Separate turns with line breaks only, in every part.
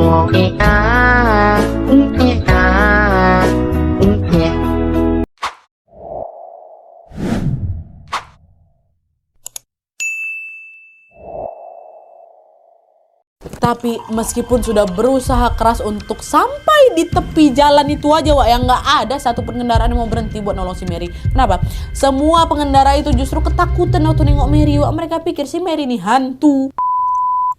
Tapi meskipun sudah berusaha keras untuk sampai di tepi jalan itu aja, Wak, yang nggak ada satu pengendara yang mau berhenti buat nolong si Mary. Kenapa? Semua pengendara itu justru ketakutan waktu nengok Mary, Wak. Mereka pikir si Mary ini hantu.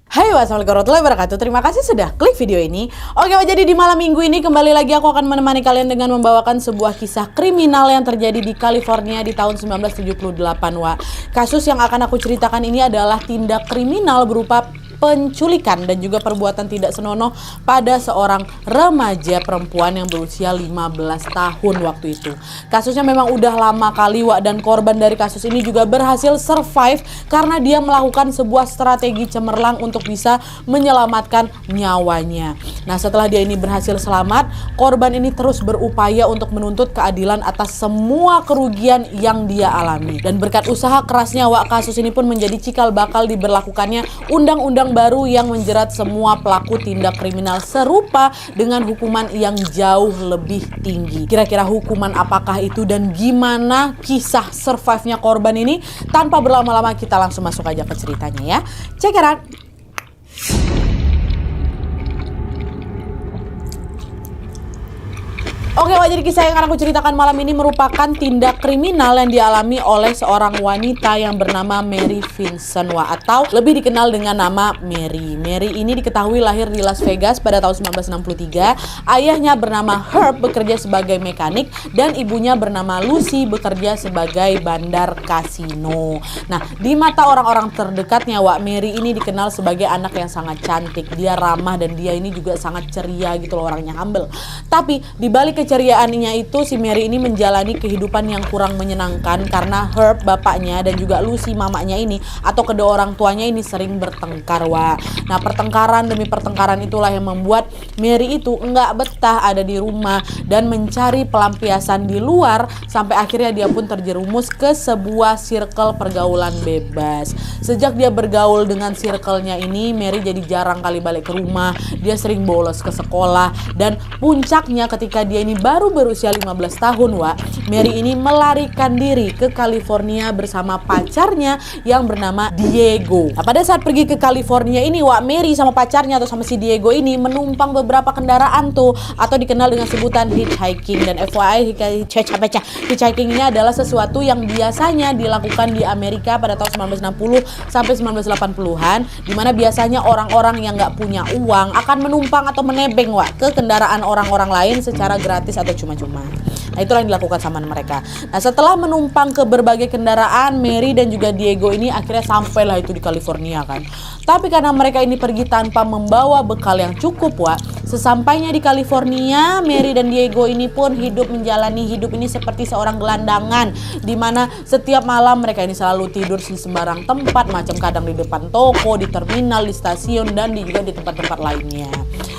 Hai, wassalamualaikum warahmatullahi wabarakatuh. Terima kasih sudah klik video ini. Oke, Wak, jadi di malam minggu ini kembali lagi aku akan menemani kalian dengan membawakan sebuah kisah kriminal yang terjadi di California di tahun 1978, Wak. Kasus yang akan aku ceritakan ini adalah tindak kriminal berupa penculikan dan juga perbuatan tidak senonoh pada seorang remaja perempuan yang berusia 15 tahun waktu itu. Kasusnya memang udah lama kali, Wak, dan korban dari kasus ini juga berhasil survive karena dia melakukan sebuah strategi cemerlang untuk bisa menyelamatkan nyawanya. Nah, setelah dia ini berhasil selamat, korban ini terus berupaya untuk menuntut keadilan atas semua kerugian yang dia alami. Dan berkat usaha kerasnya, Wak, kasus ini pun menjadi cikal bakal diberlakukannya undang-undang baru yang menjerat semua pelaku tindak kriminal serupa dengan hukuman yang jauh lebih tinggi. Kira-kira hukuman apakah itu dan gimana kisah survive-nya korban ini? Tanpa berlama-lama kita langsung masuk aja ke ceritanya ya. Check it out. Oke, Wak, jadi kisah yang akan aku ceritakan malam ini merupakan tindak kriminal yang dialami oleh seorang wanita yang bernama Mary Vincent, Wak, atau lebih dikenal dengan nama Mary. Mary ini diketahui lahir di Las Vegas pada tahun 1963. Ayahnya bernama Herb bekerja sebagai mekanik dan ibunya bernama Lucy bekerja sebagai bandar kasino. Nah, di mata orang-orang terdekatnya, Wak, Mary ini dikenal sebagai anak yang sangat cantik. Dia ramah dan dia ini juga sangat ceria gitu loh, orangnya humble. Tapi di balik keceriaannya itu, si Mary ini menjalani kehidupan yang kurang menyenangkan karena Herb bapaknya dan juga Lucy mamanya ini atau kedua orang tuanya ini sering bertengkar, Wak. Nah, pertengkaran demi pertengkaran itulah yang membuat Mary itu enggak betah ada di rumah dan mencari pelampiasan di luar sampai akhirnya dia pun terjerumus ke sebuah circle pergaulan bebas. Sejak dia bergaul dengan circle-nya ini, Mary jadi jarang kali balik ke rumah. Dia sering bolos ke sekolah dan puncaknya ketika dia ini baru berusia 15 tahun, Wak, Mary ini melarikan diri ke California bersama pacarnya yang bernama Diego. Nah, pada saat pergi ke California ini, Wak, Mary sama pacarnya atau sama si Diego ini menumpang beberapa kendaraan tuh atau dikenal dengan sebutan hitchhiking. Dan FYI, hitchhiking ini adalah sesuatu yang biasanya dilakukan di Amerika pada tahun 1960 sampai 1980-an, di mana biasanya orang-orang yang nggak punya uang akan menumpang atau menebeng, Wak, ke kendaraan orang-orang lain secara gratis atau cuma-cuma. Nah, itulah yang dilakukan sama mereka. Nah, setelah menumpang ke berbagai kendaraan, Mary dan juga Diego ini akhirnya sampailah itu di California kan. Tapi karena mereka ini pergi tanpa membawa bekal yang cukup, Wak, sesampainya di California, Mary dan Diego ini pun menjalani hidup ini seperti seorang gelandangan, di mana setiap malam mereka ini selalu tidur di sembarang tempat, macam kadang di depan toko, di terminal, di stasiun, dan juga di tempat-tempat lainnya.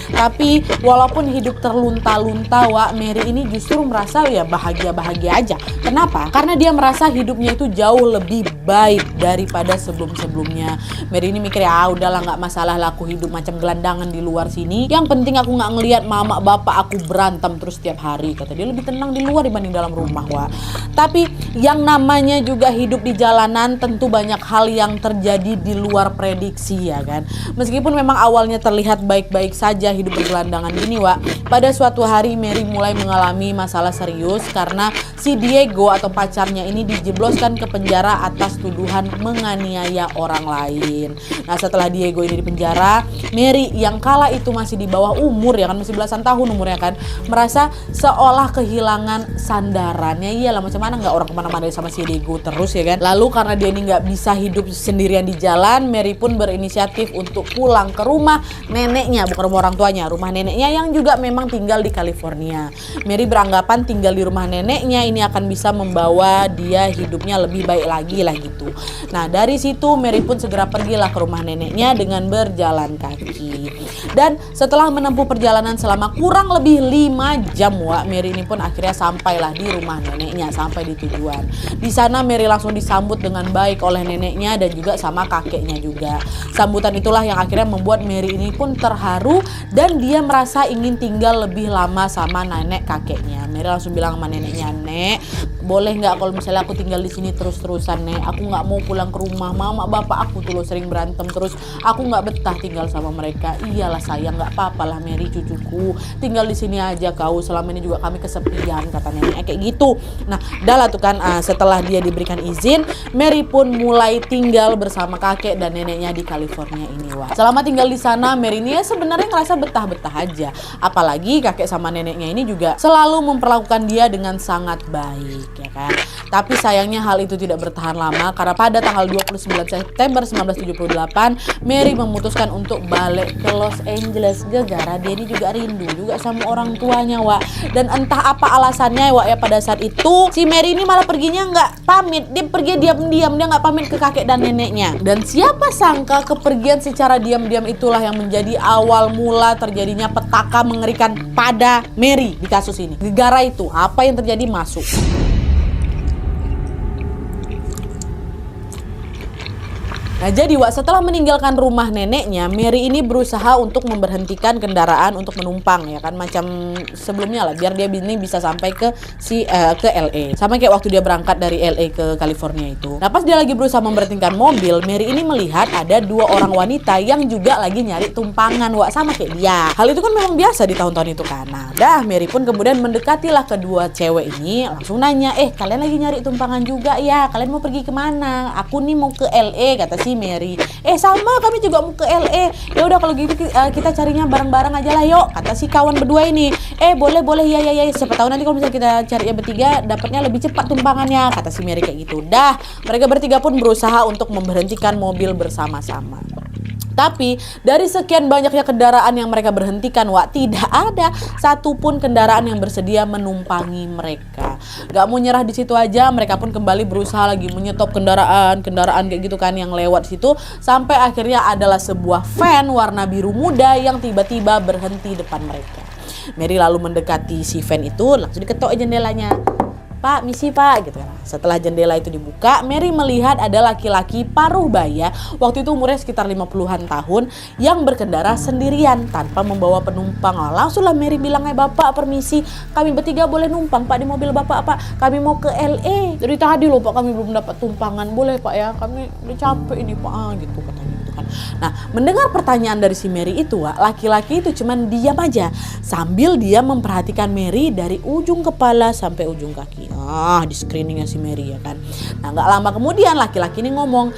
Tapi walaupun hidup terlunta-lunta, Wak, Mary ini justru merasa ya bahagia-bahagia aja. Kenapa? Karena dia merasa hidupnya itu jauh lebih baik daripada sebelum-sebelumnya. Mary ini mikir, ya udahlah, nggak masalah lah aku hidup macam gelandangan di luar sini. Yang penting aku nggak ngelihat mama bapak aku berantem terus setiap hari. Kata dia, lebih tenang di luar dibanding dalam rumah, Wak. Tapi yang namanya juga hidup di jalanan, tentu banyak hal yang terjadi di luar prediksi, ya kan. Meskipun memang awalnya terlihat baik-baik saja hidup bergelandangan gini, Wak, pada suatu hari Mary mulai mengalami masalah serius karena si Diego atau pacarnya ini dijebloskan ke penjara atas tuduhan menganiaya orang lain. Nah, setelah Diego ini di penjara, Mary yang kala itu masih di bawah umur, ya kan, masih belasan tahun umurnya kan, merasa seolah kehilangan sandarannya. Iyalah, macam mana nggak orang kemana-mana sama si Diego terus, ya kan. Lalu karena dia ini nggak bisa hidup sendirian di jalan, Mary pun berinisiatif untuk pulang ke rumah neneknya, bukan rumah orang tuanya, rumah neneknya yang juga memang tinggal di California. Mary beranggapan tinggal di rumah neneknya ini akan bisa membawa dia hidupnya lebih baik lagi lah gitu. Nah, dari situ Mary pun segera pergilah ke rumah neneknya dengan berjalan kaki. Dan setelah menempuh perjalanan selama kurang lebih 5 jam, Wak, Mary ini pun akhirnya sampailah di rumah neneknya, sampai di tujuan. kan. Di sana Mary langsung disambut dengan baik oleh neneknya dan juga sama kakeknya juga. Sambutan itulah yang akhirnya membuat Mary ini pun terharu dan dia merasa ingin tinggal lebih lama sama nenek kakeknya. Mary langsung bilang sama neneknya, "Nek, boleh nggak kalau misalnya aku tinggal di sini terus-terusan, Nek? Aku nggak mau pulang ke rumah. Mama bapak aku tuh loh sering berantem terus. Aku nggak betah tinggal sama mereka." "Iyalah sayang, nggak apa-apa lah Mary cucuku. Tinggal di sini aja kau. Selama ini juga kami kesepian," kata neneknya kayak gitu. Nah, udah lah tuh kan, setelah dia diberikan izin, Mary pun mulai tinggal bersama kakek dan neneknya di California ini. Wah, selama tinggal di sana Mary ini ya sebenarnya ngerasa betah-betah aja. Apalagi kakek sama neneknya ini juga selalu memperlakukan dia dengan sangat baik, ya kan. Tapi sayangnya hal itu tidak bertahan lama karena pada tanggal 29 September 1978 Mary memutuskan untuk balik ke Los Angeles gara-gara dia ini juga rindu juga sama orang tuanya, Wak. Dan entah apa alasannya, Wak, ya, pada saat itu si Mary ini malah perginya nggak pamit. Dia pergi diam-diam, dia nggak pamit ke kakek dan neneknya. Dan siapa sangka kepergian secara diam-diam itulah yang menjadi awal mula terjadinya petaka mengerikan pada Mary di kasus ini. Gara-gara itu apa yang terjadi masuk. Nah jadi Wak, setelah meninggalkan rumah neneknya, Mary ini berusaha untuk memberhentikan kendaraan untuk menumpang, ya kan, macam sebelumnya lah, biar dia ini bisa sampai ke LA. Sama kayak waktu dia berangkat dari LA ke California itu. Nah pas dia lagi berusaha memberhentikan mobil, Mary ini melihat ada dua orang wanita yang juga lagi nyari tumpangan, Wak, sama kayak dia. Hal itu kan memang biasa di tahun-tahun itu kan. Nah dah Mary pun kemudian mendekatilah kedua cewek ini, langsung nanya, "Kalian lagi nyari tumpangan juga ya? Kalian mau pergi kemana?" "Aku nih mau ke LA," kata si Mary. "Sama, kami juga mau ke LA. Ya udah kalau gitu kita carinya bareng-bareng aja lah yuk," kata si kawan berdua ini. Boleh ya. Siapa tahu nanti kalau misalnya kita cari bertiga dapatnya lebih cepat tumpangannya," kata si Mary kayak gitu. Dah, mereka bertiga pun berusaha untuk memberhentikan mobil bersama-sama. Tapi dari sekian banyaknya kendaraan yang mereka berhentikan, Wak, tidak ada satupun kendaraan yang bersedia menumpangi mereka. Gak mau nyerah di situ aja, mereka pun kembali berusaha lagi menyetop kendaraan kayak gitu kan yang lewat situ, sampai akhirnya adalah sebuah van warna biru muda yang tiba-tiba berhenti depan mereka. Mary lalu mendekati si van itu, langsung diketok jendelanya. "Pak, misi Pak," gitu kan. Setelah jendela itu dibuka, Mary melihat ada laki-laki paruh baya, waktu itu umurnya sekitar 50-an tahun, yang berkendara sendirian tanpa membawa penumpang. Langsunglah Mary bilang, "Bapak, permisi, kami bertiga boleh numpang Pak di mobil Bapak, Pak? Kami mau ke LA. Dari tadi loh Pak kami belum dapat tumpangan. Boleh Pak ya? Kami udah capek ini Pak," gitu katanya. Nah, mendengar pertanyaan dari si Mary itu, Wak, laki-laki itu cuman diam aja sambil dia memperhatikan Mary dari ujung kepala sampai ujung kaki. Di screeningnya si Mary, ya kan. Nah, gak lama kemudian laki-laki ini ngomong,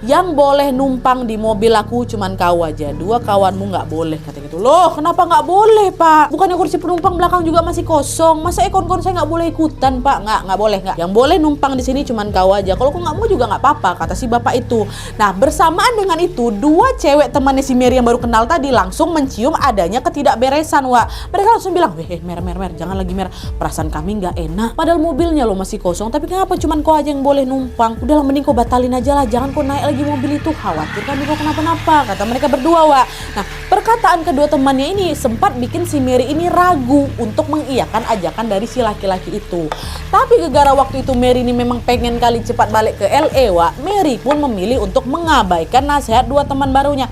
"Yang boleh numpang di mobil aku cuman kau aja, dua kawanmu nggak boleh," kata gitu. "Loh, kenapa nggak boleh Pak? Bukannya kursi penumpang belakang juga masih kosong? Masa kawan-kawan saya nggak boleh ikutan Pak?" Nggak boleh, nggak. Yang boleh numpang di sini cuman kau aja. Kalau kau nggak mau juga nggak apa-apa," kata si bapak itu. Nah bersamaan dengan itu, dua cewek temannya si Mary yang baru kenal tadi langsung mencium adanya ketidakberesan, Wak. Mereka langsung bilang, Mer, jangan lagi Mer. Perasaan kami nggak enak. Padahal mobilnya lo masih kosong. Tapi kenapa cuman kau aja yang boleh numpang? Udahlah mending kau batalin aja lah. Jangan kau naik lagi mobil itu, khawatir kan kau kenapa-napa, kata mereka berdua, Wak. Nah, perkataan kedua temannya ini sempat bikin si Mary ini ragu untuk mengiyakan ajakan dari si laki-laki itu. Tapi gara-gara waktu itu Mary ini memang pengen kali cepat balik ke LA, Wak, Mary pun memilih untuk mengabaikan nasihat dua teman barunya.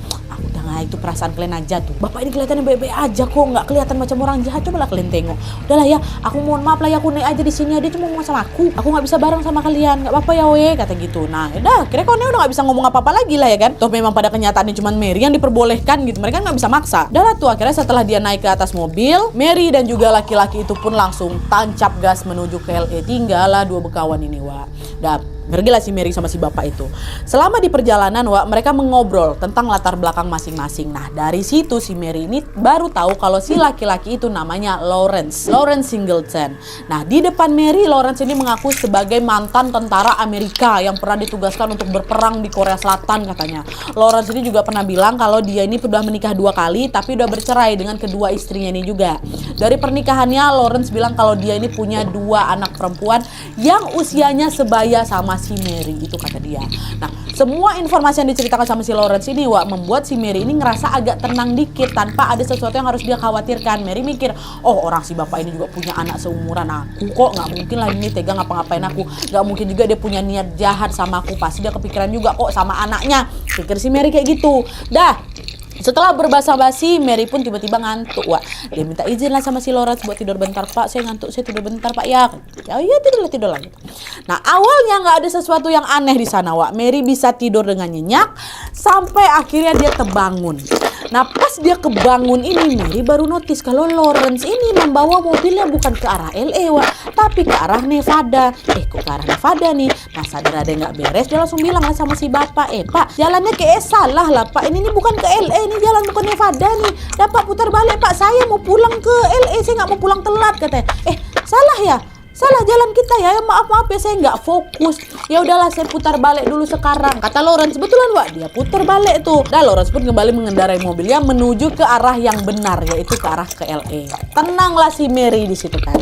Nah itu perasaan kalian aja tuh. Bapak ini kelihatannya baik-baik aja kok, nggak kelihatan macam orang jahat. Cobalah kalian tengok. Udahlah ya, aku mohon maaf lah ya, aku naik aja di sini. Dia cuma ngomong sama aku nggak bisa bareng sama kalian. Nggak apa-apa ya weh, kata gitu. Nah udah, kira kawannya udah nggak bisa ngomong apa-apa lagi lah ya kan. Toh memang pada kenyataannya cuma Mary yang diperbolehkan gitu. Mereka nggak bisa maksa. Udah lah tuh, akhirnya setelah dia naik ke atas mobil, Mary dan juga laki-laki itu pun langsung tancap gas menuju ke LA. Tinggallah dua bekawan ini, Wak. Pergilah si Mary sama si bapak itu. Selama di perjalanan, Wak, mereka mengobrol tentang latar belakang masing-masing. Nah, dari situ si Mary ini baru tahu kalau si laki-laki itu namanya Lawrence Singleton. Nah, di depan Mary, Lawrence ini mengaku sebagai mantan tentara Amerika yang pernah ditugaskan untuk berperang di Korea Selatan katanya. Lawrence ini juga pernah bilang kalau dia ini sudah menikah 2 kali tapi udah bercerai dengan kedua istrinya ini juga. Dari pernikahannya, Lawrence bilang kalau dia ini punya 2 anak perempuan yang usianya sebaya sama si Mary, itu kata dia. Nah, semua informasi yang diceritakan sama si Lawrence ini membuat si Mary ini ngerasa agak tenang dikit tanpa ada sesuatu yang harus dia khawatirkan. Mary mikir, oh orang si bapak ini juga punya anak seumuran aku kok, nggak mungkin lah ini tega ngapa-ngapain aku, nggak mungkin juga dia punya niat jahat sama aku, pasti dia kepikiran juga kok sama anaknya, pikir si Mary kayak gitu. Dah, setelah berbasa-basi, Mary pun tiba-tiba ngantuk, Dia minta izin lah sama si Lawrence buat tidur bentar, Pak. Saya ngantuk, saya tidur bentar, Pak, ya. Ya, tidur lagi. Nah, awalnya nggak ada sesuatu yang aneh di sana, Mary bisa tidur dengan nyenyak sampai akhirnya dia terbangun. Nah, pas dia kebangun ini, Mary baru notice kalau Lawrence ini membawa mobilnya bukan ke arah LA, tapi ke arah Nevada. Kok ke arah Nevada nih? Nah, sadar ada yang nggak beres, dia langsung bilang lah sama si bapak, Pak, jalannya kayak salah lah, Pak. Ini bukan ke LA, ini jalan bukan Nevada nih. Dapat putar balik, Pak. Saya mau pulang ke LA, saya nggak mau pulang telat, katanya. Salah ya? Salah jalan kita ya, maaf ya, saya nggak fokus. Ya udahlah, saya putar balik dulu sekarang, kata Lawrence. Betulan, dia putar balik tuh. Dan Lawrence pun kembali mengendarai mobilnya menuju ke arah yang benar, yaitu ke arah ke LA. Tenanglah si Mary di situ kan.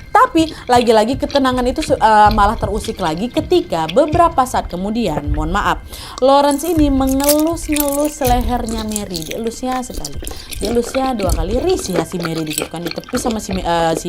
Tapi lagi-lagi ketenangan itu malah terusik lagi ketika beberapa saat kemudian, mohon maaf, Lawrence ini mengelus-ngelus lehernya Mary. Dielusnya sekali, dielusnya 2 kali. Risih ya si Mary di situ kan, ditepis sama si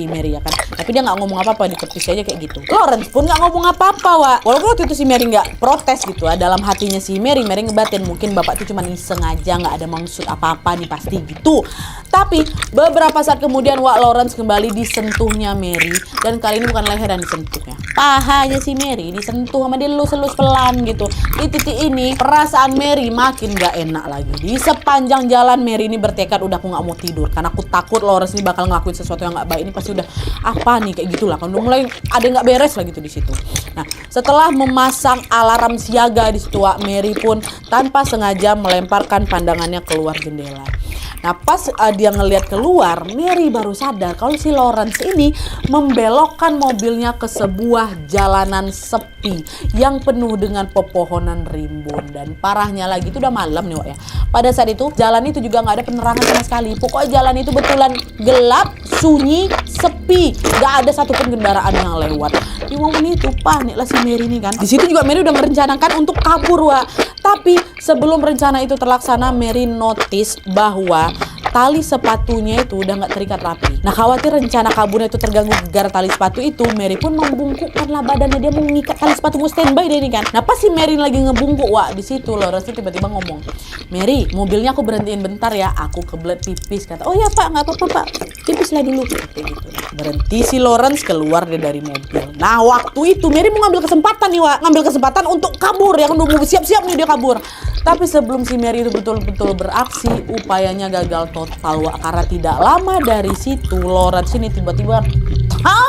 Mary ya kan. Tapi dia nggak ngomong apa-apa, ditepis aja kayak gitu. Lawrence pun nggak ngomong apa-apa, Walaupun waktu itu si Mary nggak protes gitu, dalam hatinya si Mary ngebatin mungkin bapak itu cuma iseng aja, nggak ada maksud apa-apa nih pasti gitu. Tapi beberapa saat kemudian Lawrence kembali disentuhnya Mary, dan kali ini bukan leher yang disentuhnya, pahanya si Mary disentuh sama dia, elus-elus pelan gitu. Di titik ini perasaan Mary makin gak enak lagi. Di sepanjang jalan Mary ini bertekad, udah aku gak mau tidur karena aku takut Lawrence ini bakal ngelakuin sesuatu yang gak baik. Ini pasti udah apa nih kayak gitulah kan, udah mulai ada yang gak beres lah gitu di situ. Nah, setelah memasang alarm siaga di situ, Mary pun tanpa sengaja melemparkan pandangannya keluar jendela. Nah, pas dia ngelihat keluar, Mary baru sadar kalau si Lawrence ini membelokkan mobilnya ke sebuah jalanan sepi yang penuh dengan pepohonan rimbun. Dan parahnya lagi, itu udah malam nih, ya. Pada saat itu jalan itu juga nggak ada penerangan sama sekali. Pokoknya jalan itu betulan gelap, sunyi, sepi, nggak ada satupun kendaraan yang lewat. Di momen itu paniklah si Mary ini kan. Di situ juga Mary udah merencanakan untuk kabur, Tapi sebelum rencana itu terlaksana, Mary notice bahwa tali sepatunya itu udah nggak terikat rapi. Nah, khawatir rencana kaburnya itu terganggu gara tali sepatu itu, Mary pun membungkukkanlah badannya, dia mau mengikat tali sepatu, mau standby deh ini kan. Nah, pas si Mary lagi ngebungkuk, di situ Lawrence tiba-tiba ngomong, Mary, mobilnya aku berhentiin bentar ya, aku kebelet pipis, kata. Oh ya Pak, nggak apa-apa Pak, pipislah dulu, kayak gitu. Berhenti si Lawrence, keluar dia dari mobil. Nah, waktu itu Mary mau ngambil kesempatan nih, ngambil kesempatan untuk kabur, ya kan, udah mau siap-siap nih dia kabur. Tapi sebelum si Mary itu betul-betul beraksi, upayanya gagal total, karena tidak lama dari situ Lawrence ini tiba-tiba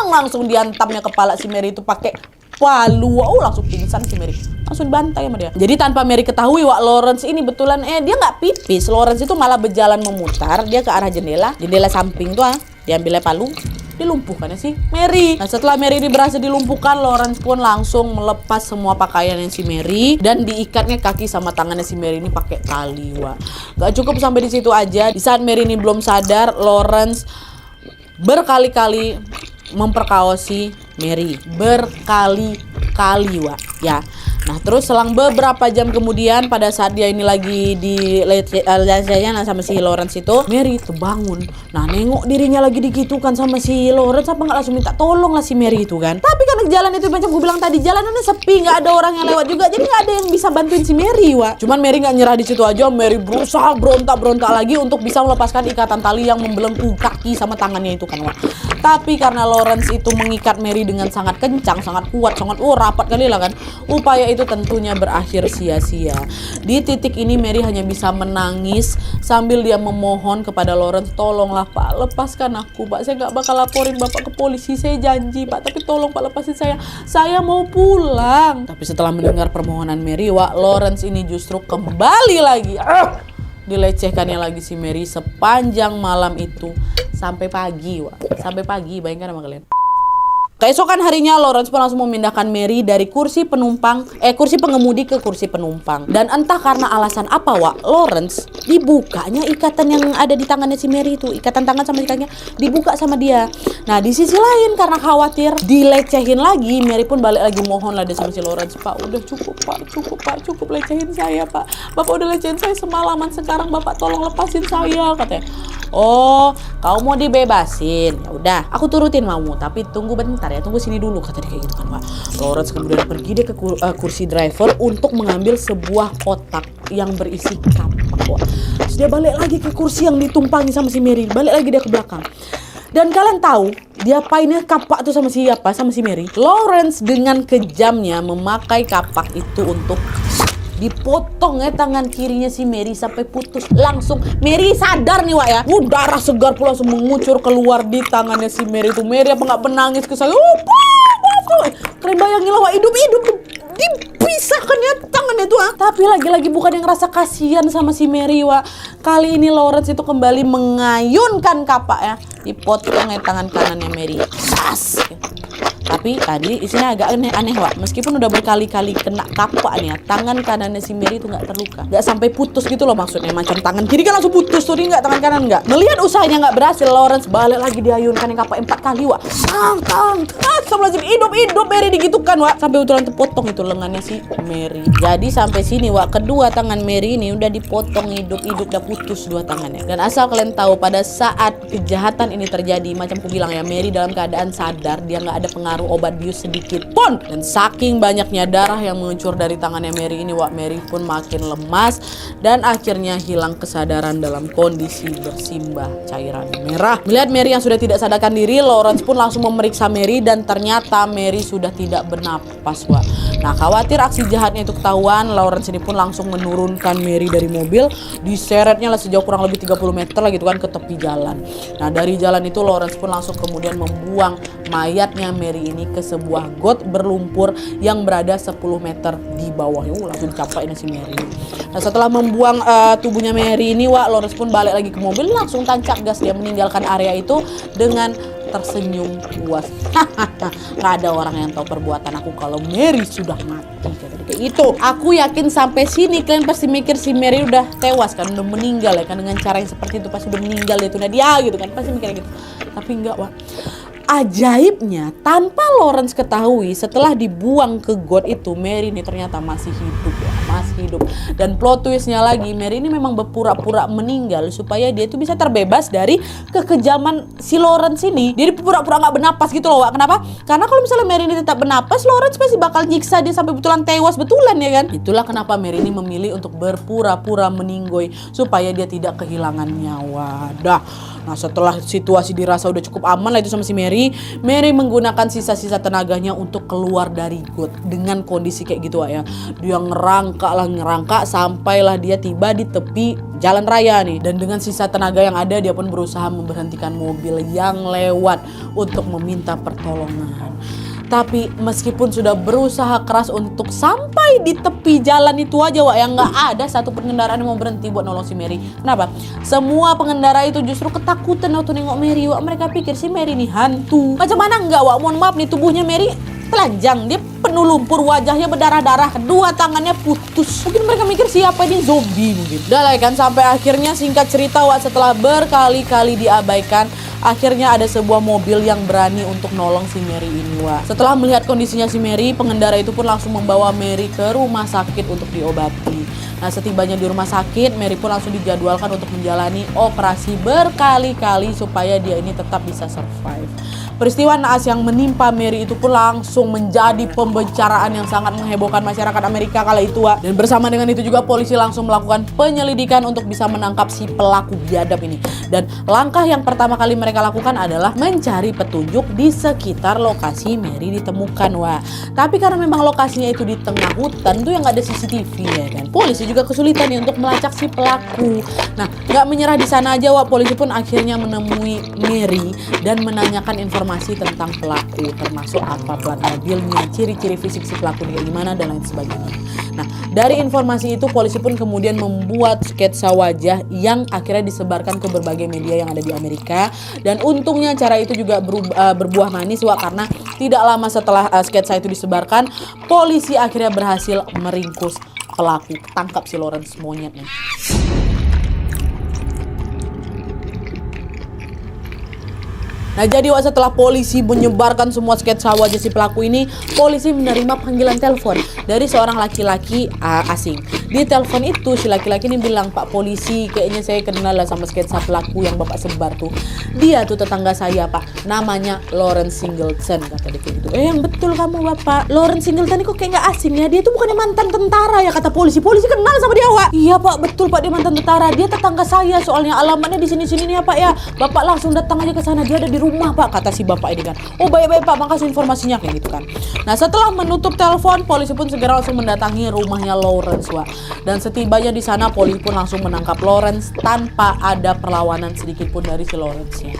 langsung diantamnya kepala si Mary itu pakai palu. Langsung pingsan si Mary, langsung dibantai sama dia. Jadi tanpa Mary ketahui, Lawrence ini betulan dia nggak pipis. Lawrence itu malah berjalan memutar, dia ke arah jendela samping tuh, diambilnya palu, dilumpuhkan ya si Mary. Nah, setelah Mary ini berhasil dilumpuhkan, Lawrence pun langsung melepas semua pakaiannya si Mary dan diikatnya kaki sama tangannya si Mary ini pakai tali. Gak cukup sampai di situ aja. Di saat Mary ini belum sadar, Lawrence berkali-kali memperkaosi Mary, berkali-kali, ya. Nah, terus selang beberapa jam kemudian, pada saat dia ini lagi di lejanya sama si Lawrence itu, Mary terbangun. Nah, nengok dirinya lagi digitukan sama si Lawrence, apa nggak langsung minta tolong lah si Mary itu kan. Tapi karena jalan itu macam gue bilang tadi, jalanannya sepi, nggak ada orang yang lewat juga, jadi nggak ada yang bisa bantuin si Mary, Cuman Mary nggak nyerah di situ aja. Mary berusaha berontak-berontak lagi untuk bisa melepaskan ikatan tali yang membelenggu kaki sama tangannya itu kan, Tapi karena Lawrence itu mengikat Mary dengan sangat kencang, sangat kuat, sangat rapat kali lah kan, upaya itu tentunya berakhir sia-sia. Di titik ini Mary hanya bisa menangis sambil dia memohon kepada Lawrence, tolonglah Pak, lepaskan aku Pak, saya nggak bakal laporin Bapak ke polisi, saya janji Pak, tapi tolong Pak, lepasin saya mau pulang. Tapi setelah mendengar permohonan Mary, Lawrence ini justru kembali lagi dilecehkannya lagi si Mary sepanjang malam itu sampai pagi, sampai pagi, bayangkan sama kalian. Keesokan harinya Lawrence pun langsung memindahkan Mary dari kursi pengemudi ke kursi penumpang. Dan entah karena alasan apa, Wak, Lawrence dibukanya ikatan yang ada di tangannya si Mary itu, ikatan tangan sama ikannya dibuka sama dia. Nah, di sisi lain karena khawatir dilecehin lagi, Mary pun balik lagi mohon lah dia sama si Lawrence, "Pak, udah cukup, Pak, cukup lecehin saya, Pak. Bapak udah lecehin saya semalaman, sekarang Bapak tolong lepasin saya," katanya. "Oh, kau mau dibebasin? Ya udah, aku turutin maumu, tapi tunggu bentar ya, tunggu sini dulu," kata dia kayak gitu kan, Pak. Lawrence kemudian pergi dia ke kursi driver untuk mengambil sebuah kotak yang berisi kapak, Wak. Terus dia balik lagi ke kursi yang ditumpangi sama si Mary, balik lagi dia ke belakang. Dan kalian tahu diapainnya kapak tuh sama siapa? Sama si Mary. Lawrence dengan kejamnya memakai kapak itu untuk dipotong ya tangan kirinya si Mary sampai putus. Langsung Mary sadar nih, Wak, ya. Darah segar pula langsung mengucur keluar di tangannya si Mary itu. Mary apa nggak menangis ke saya? Kalian bayangin lah, Wak, hidup-hidup dipisahkan ya tangannya tuh. Tapi lagi-lagi bukan yang rasa kasihan sama si Mary, Wak. Kali ini Lawrence itu kembali mengayunkan kapak ya. Dipotong ya tangan kanannya Mary. Sas. Tapi tadi isinya agak aneh, Wak. Meskipun udah berkali-kali kena kapak nih ya, tangan kanannya si Mary itu nggak terluka, nggak sampai putus gitu loh maksudnya. Macam tangan kiri kan langsung putus tuh, dia nggak, tangan kanan nggak. Melihat usahanya nggak berhasil, Lawrence balik lagi diayunkan yang kapak 4 kali, Wak. Hidup Mary digitukan, Wak, sampai betulan terpotong itu lengannya si Mary. Jadi sampai sini, Wak, kedua tangan Mary ini udah dipotong hidup-hidup, udah putus dua tangannya. Dan asal kalian tahu, pada saat kejahatan ini terjadi, macam aku bilang ya, Mary dalam keadaan sadar, dia nggak ada pengaruh obat bius sedikit pun. Dan saking banyaknya darah yang mengucur dari tangannya Mary ini, Wak, Mary pun makin lemas dan akhirnya hilang kesadaran dalam kondisi bersimbah cairan merah. Melihat Mary yang sudah tidak sadarkan diri, Lawrence pun langsung memeriksa Mary dan ternyata Mary sudah tidak bernapas, Wak. Nah, khawatir aksi jahatnya itu ketahuan, Lawrence ini pun langsung menurunkan Mary dari mobil, diseretnya lah sejauh kurang lebih 30 meter lah gitu kan ke tepi jalan. Nah, dari jalan itu Lawrence pun langsung kemudian membuang mayatnya Mary ini ke sebuah got berlumpur yang berada 10 meter di bawahnya. Langsung dicapain si Mary. Nah, setelah membuang tubuhnya Mary ini, Wak, Lawrence pun balik lagi ke mobil, langsung tancap gas dia meninggalkan area itu dengan tersenyum puas. Nggak ada orang yang tahu perbuatan aku kalau Mary sudah mati, kata dia kayak itu. Aku yakin sampai sini kalian pasti mikir si Mary udah tewas kan, udah meninggal ya kan, dengan cara yang seperti itu pasti udah meninggal itu. Nah, dia gitu kan pasti mikirnya gitu. Tapi enggak, Wak. Ajaibnya, tanpa Lawrence ketahui, setelah dibuang ke got itu, Mary ini ternyata masih hidup, ya, masih hidup. Dan plot twistnya lagi, Mary ini memang berpura-pura meninggal supaya dia itu bisa terbebas dari kekejaman si Lawrence ini. Dia pura-pura nggak bernapas gitu loh, Wak. Kenapa? Karena kalau misalnya Mary ini tetap bernapas, Lawrence pasti bakal nyiksa dia sampai betulan tewas betulan ya kan. Itulah kenapa Mary ini memilih untuk berpura-pura meninggoy supaya dia tidak kehilangan nyawa. Nah, setelah situasi dirasa udah cukup aman lah itu sama si Mary menggunakan sisa-sisa tenaganya untuk keluar dari got dengan kondisi kayak gitu, ya. Dia ngerangkak sampailah dia tiba di tepi jalan raya nih. Dan dengan sisa tenaga yang ada, dia pun berusaha memberhentikan mobil yang lewat untuk meminta pertolongan. Tapi meskipun sudah berusaha keras untuk sampai di tepi jalan itu aja, Wak, yang nggak ada satu pengendaraan yang mau berhenti buat nolong si Mary. Kenapa? Semua pengendara itu justru ketakutan waktu nengok Mary, Wak. Mereka pikir si Mary ini hantu. Macam mana enggak, Wak? Mohon maaf nih, tubuhnya Mary telanjang, dia penuh lumpur, wajahnya berdarah-darah, kedua tangannya putus. Mungkin mereka mikir siapa ini, zombie mungkin. Udah lah kan, sampai akhirnya singkat cerita, Wak, setelah berkali-kali diabaikan, akhirnya ada sebuah mobil yang berani untuk nolong si Mary ini, Wak. Setelah melihat kondisinya si Mary, pengendara itu pun langsung membawa Mary ke rumah sakit untuk diobati. Nah, setibanya di rumah sakit, Mary pun langsung dijadwalkan untuk menjalani operasi berkali-kali supaya dia ini tetap bisa survive. Peristiwa naas yang menimpa Mary itu pun langsung menjadi pembicaraan yang sangat menghebohkan masyarakat Amerika kala itu, Wak. Dan bersama dengan itu juga polisi langsung melakukan penyelidikan untuk bisa menangkap si pelaku biadab ini. Dan langkah yang pertama kali mereka lakukan adalah mencari petunjuk di sekitar lokasi Mary ditemukan, Wak. Tapi karena memang lokasinya itu di tengah hutan tuh yang nggak ada CCTV ya kan. Polisi juga kesulitan nih untuk melacak si pelaku. Nah, nggak menyerah di sana aja, Wak. Polisi pun akhirnya menemui Mary dan menanyakan informasi tentang pelaku, termasuk apa plat mobilnya, ciri-ciri fisik si pelaku dia gimana dan lain sebagainya. Nah, Dari informasi itu polisi pun kemudian membuat sketsa wajah yang akhirnya disebarkan ke berbagai media yang ada di Amerika. Dan untungnya cara itu juga berbuah manis Wak, karena tidak lama setelah sketsa itu disebarkan, polisi akhirnya berhasil meringkus pelaku, tangkap si Lawrence monyetnya. Nah jadi Wak, setelah polisi menyebarkan semua sketsa wajah si pelaku ini, polisi menerima panggilan telepon dari seorang laki-laki asing. Di telepon itu si laki-laki ini bilang, "Pak polisi, kayaknya saya kenal lah sama sketsa pelaku yang Bapak sebar tuh. Dia tuh tetangga saya Pak, namanya Lawrence Singleton," kata dia kayak gitu. Yang betul kamu Bapak, Lawrence Singleton ini kok kayak gak asing ya? Dia tuh bukannya mantan tentara ya, kata polisi. Polisi kenal sama dia Wak. Iya Pak, betul Pak, dia mantan tentara. Dia tetangga saya, soalnya alamatnya di sini-sini nih ya Pak ya. Bapak langsung datang aja ke sana, dia ada di rumah Pak, kata si bapak ini kan. "Oh baik-baik Pak, makasih informasinya," kayak gitu kan. Nah setelah menutup telepon, polisi pun segera langsung mendatangi rumahnya Lawrence Wak. Dan setibanya di sana, polisi pun langsung menangkap Lawrence tanpa ada perlawanan sedikit pun dari si Lawrence-nya.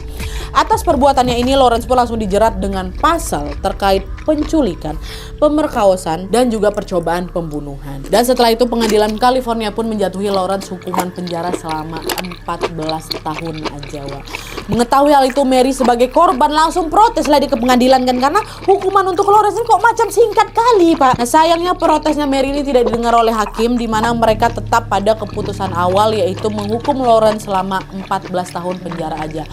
Atas perbuatannya ini, Lawrence pun langsung dijerat dengan pasal terkait penculikan, pemerkosaan, dan juga percobaan pembunuhan. Dan setelah itu pengadilan California pun menjatuhi Lawrence hukuman penjara selama 14 tahun aja Wak. Mengetahui hal itu, Mary sebagai korban langsung protes lah di pengadilan kan, karena hukuman untuk Lawrence ini kok macam singkat kali Pak. Nah sayangnya protesnya Mary ini tidak didengar oleh hakim, di mana mereka tetap pada keputusan awal, yaitu menghukum Lawrence selama 14 tahun penjara aja.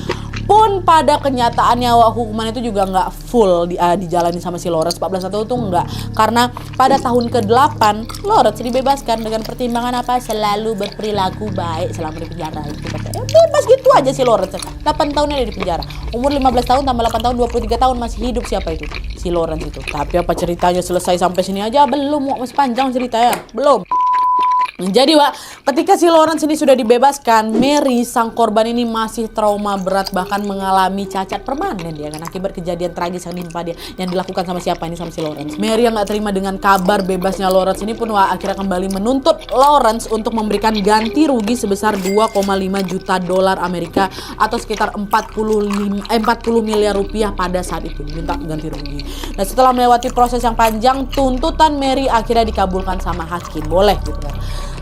Pun pada kenyataannya hukuman itu juga nggak full dijalani sama si Lawrence. 14 tahun itu enggak, karena pada tahun ke-8 Lawrence dibebaskan dengan pertimbangan apa? Selalu berperilaku baik selama di penjara itu katanya. Bebas gitu aja si Lawrence. 8 tahun ada di penjara. Umur 15 tahun tambah 8 tahun 23 tahun masih hidup. Siapa itu? Si Lawrence itu. Tapi apa ceritanya selesai sampai sini aja? Belum, masih panjang ceritanya. Belum. Jadi Wak, ketika si Lawrence ini sudah dibebaskan, Mary sang korban ini masih trauma berat, bahkan mengalami cacat permanen dia kan, akibat kejadian tragis yang menimpa dia, yang dilakukan sama siapa ini, sama si Lawrence. Mary yang gak terima dengan kabar bebasnya Lawrence ini pun Wak, akhirnya kembali menuntut Lawrence untuk memberikan ganti rugi sebesar 2,5 juta dolar Amerika atau sekitar 40 miliar rupiah pada saat itu, diminta ganti rugi. Nah setelah melewati proses yang panjang, tuntutan Mary akhirnya dikabulkan sama hakim, boleh gitu kan.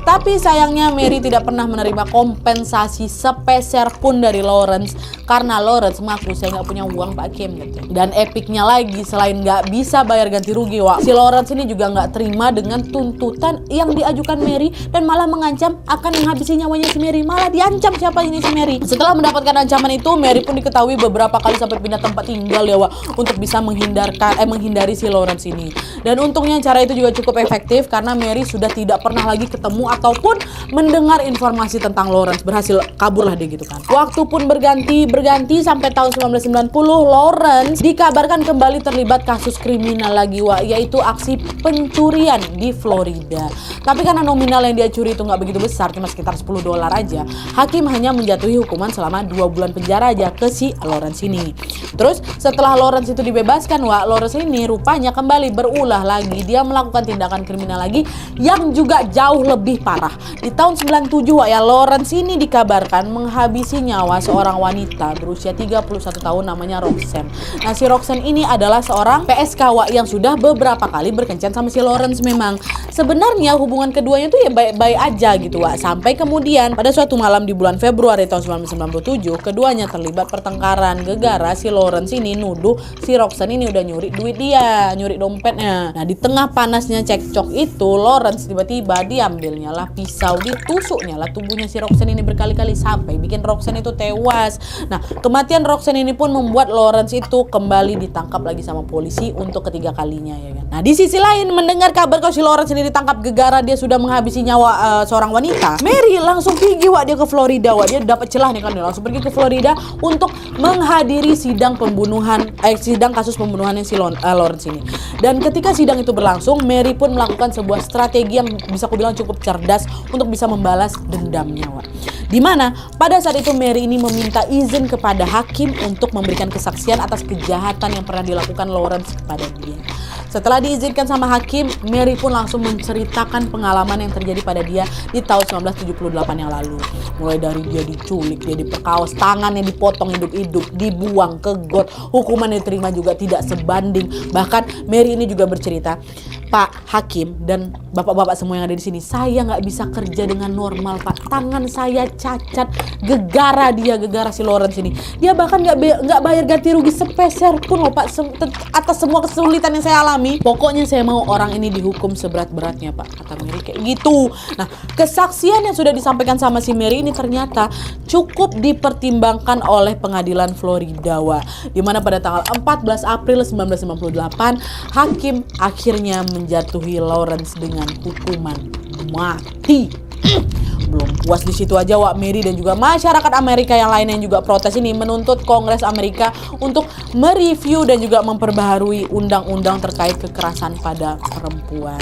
Tapi sayangnya Mary tidak pernah menerima kompensasi sepeser pun dari Lawrence, karena Lawrence mengaku, "Saya nggak punya uang Pak Kim," gitu. Dan epicnya lagi, selain nggak bisa bayar ganti rugi Wak, si Lawrence ini juga nggak terima dengan tuntutan yang diajukan Mary, dan malah mengancam akan menghabisi nyawanya si Mary. Malah diancam siapa ini si Mary. Setelah mendapatkan ancaman itu, Mary pun diketahui beberapa kali sampai pindah tempat tinggal ya Wak, untuk bisa menghindari si Lawrence ini. Dan untungnya cara itu juga cukup efektif, karena Mary sudah tidak pernah lagi ketemu ataupun mendengar informasi tentang Lawrence. Berhasil kabur lah dia gitu kan. Waktu pun berganti sampai tahun 1990, Lawrence dikabarkan kembali terlibat kasus kriminal lagi Wak, yaitu aksi pencurian di Florida. Tapi karena nominal yang dia curi itu nggak begitu besar, cuma sekitar $10 aja, hakim hanya menjatuhi hukuman selama 2 bulan penjara aja ke si Lawrence ini. Terus setelah Lawrence itu dibebaskan Wak, Lawrence ini rupanya kembali berulah lagi. Dia melakukan tindakan kriminal lagi yang juga jauh lebih parah. Di tahun 97 Wak ya, Lawrence ini dikabarkan menghabisi nyawa seorang wanita berusia 31 tahun namanya Roxanne. Nah si Roxanne ini adalah seorang PSK Wak, yang sudah beberapa kali berkencan sama si Lawrence memang. Sebenarnya hubungan keduanya tuh ya baik-baik aja gitu Wak, sampai kemudian pada suatu malam di bulan Februari tahun 1997, keduanya terlibat pertengkaran gegara si Lawrence ini nuduh si Roxanne ini udah nyuri duit dia, nyuri dompetnya. Nah di tengah panasnya cekcok itu, Lawrence tiba-tiba diambilnya lah pisau, ditusuknya lah tubuhnya si Roxanne ini berkali-kali sampai bikin Roxanne itu tewas. Nah kematian Roxanne ini pun membuat Lawrence itu kembali ditangkap lagi sama polisi untuk ketiga kalinya ya kan. Nah di sisi lain, mendengar kabar kalau si Lawrence ini ditangkap gegara dia sudah menghabisi nyawa seorang wanita, Mary langsung pergi Wak, dia ke Florida Wak. Dia dapat celah nih kan, dia langsung pergi ke Florida untuk menghadiri sidang kasus pembunuhan si Lawrence ini. Dan ketika sidang itu berlangsung, Mary pun melakukan sebuah strategi yang bisa aku bilang cukup cerdas untuk bisa membalas dendamnya Wak. Di mana pada saat itu Mary ini meminta izin kepada hakim untuk memberikan kesaksian atas kejahatan yang pernah dilakukan Lawrence kepada dia. Setelah diizinkan sama hakim, Mary pun langsung menceritakan pengalaman yang terjadi pada dia di tahun 1978 yang lalu. Mulai dari dia diculik, dia diperkaos, tangannya dipotong hidup-hidup, dibuang ke got, hukuman yang diterima juga tidak sebanding. Bahkan Mary ini juga bercerita, Pak Hakim dan bapak-bapak semua yang ada di sini, saya nggak bisa kerja dengan normal, Pak. Tangan saya cacat, gegara si Lawrence ini. Dia bahkan nggak bayar ganti rugi sepeser pun loh, Pak, atas semua kesulitan yang saya alami. Pokoknya saya mau orang ini dihukum seberat-beratnya, Pak, kata Mary kayak gitu. Nah, kesaksian yang sudah disampaikan sama si Mary ini ternyata cukup dipertimbangkan oleh pengadilan Florida, di mana pada tanggal 14 April 1998 hakim akhirnya menjatuhi Lawrence dengan hukuman mati. Belum puas di situ aja, Mary dan juga masyarakat Amerika yang lain yang juga protes ini menuntut Kongres Amerika untuk mereview dan juga memperbaharui undang-undang terkait kekerasan pada perempuan.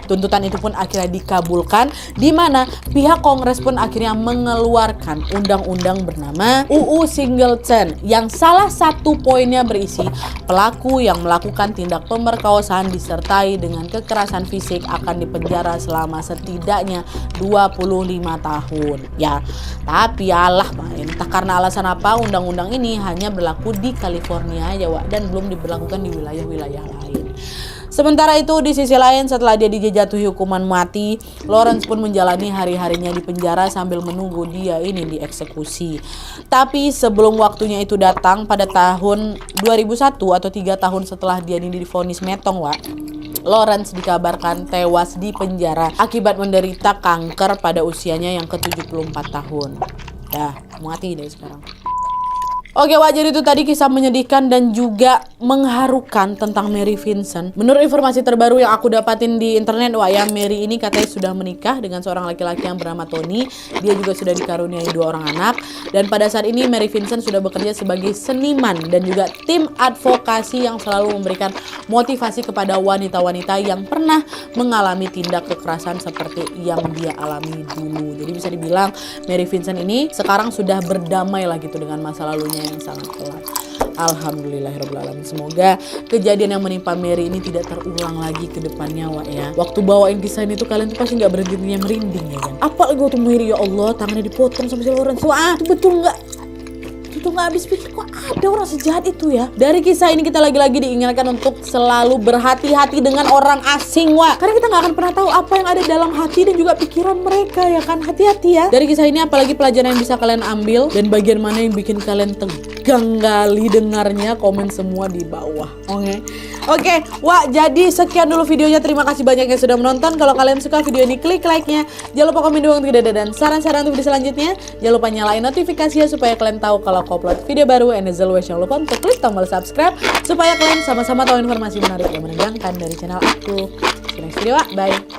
Tuntutan itu pun akhirnya dikabulkan, di mana pihak Kongres pun akhirnya mengeluarkan undang-undang bernama UU Singleton yang salah satu poinnya berisi pelaku yang melakukan tindak pemerkosaan disertai dengan kekerasan fisik akan dipenjara selama setidaknya 25 tahun. Ya, tapi alah, entah karena alasan apa undang-undang ini hanya berlaku di California ya, dan belum diberlakukan di wilayah-wilayah lain. Sementara itu di sisi lain, setelah dia dijatuhi hukuman mati, Lawrence pun menjalani hari-harinya di penjara sambil menunggu dia ini dieksekusi. Tapi sebelum waktunya itu datang pada tahun 2001 atau 3 tahun setelah dia ini divonis metong, Lawrence dikabarkan tewas di penjara akibat menderita kanker pada usianya yang ke-74 tahun. Mati deh sekarang. Oke, jadi itu tadi kisah menyedihkan dan juga mengharukan tentang Mary Vincent. Menurut informasi terbaru yang aku dapatin di internet, Mary ini katanya sudah menikah dengan seorang laki-laki yang bernama Tony. Dia juga sudah dikaruniai 2 orang anak. Dan pada saat ini Mary Vincent sudah bekerja sebagai seniman dan juga tim advokasi yang selalu memberikan motivasi kepada wanita-wanita yang pernah mengalami tindak kekerasan seperti yang dia alami dulu. Jadi bisa dibilang Mary Vincent ini sekarang sudah berdamai lah gitu dengan masa lalunya yang sangat kelam. Alhamdulillahirrahmanirrahim. Semoga kejadian yang menimpa Mary ini tidak terulang lagi ke depannya, Waktu bawain kisah ini tuh kalian tuh pasti nggak berhentinya merinding ya kan? Apalagi waktu Mary, ya Allah, tangannya dipotong sama si Lawrence. Itu betul nggak? Itu nggak habis pikir, kok ada orang sejahat itu ya. Dari kisah ini kita lagi-lagi diingatkan untuk selalu berhati-hati dengan orang asing, karena kita nggak akan pernah tahu apa yang ada dalam hati dan juga pikiran mereka, ya kan. Hati-hati ya. Dari kisah ini apalagi pelajaran yang bisa kalian ambil dan bagian mana yang bikin kalian tegang kali dengarnya, komen semua di bawah. Oke, jadi sekian dulu videonya. Terima kasih banyak yang sudah menonton. Kalau kalian suka video ini, klik like-nya. Jangan lupa komen doang untuk tidak dan saran-saran untuk video selanjutnya. Jangan lupa nyalain notifikasinya supaya kalian tahu kalau aku upload video baru. And as always, jangan lupa untuk klik tombol subscribe supaya kalian sama-sama tahu informasi menarik yang menegangkan dari channel aku. See you next video, bye.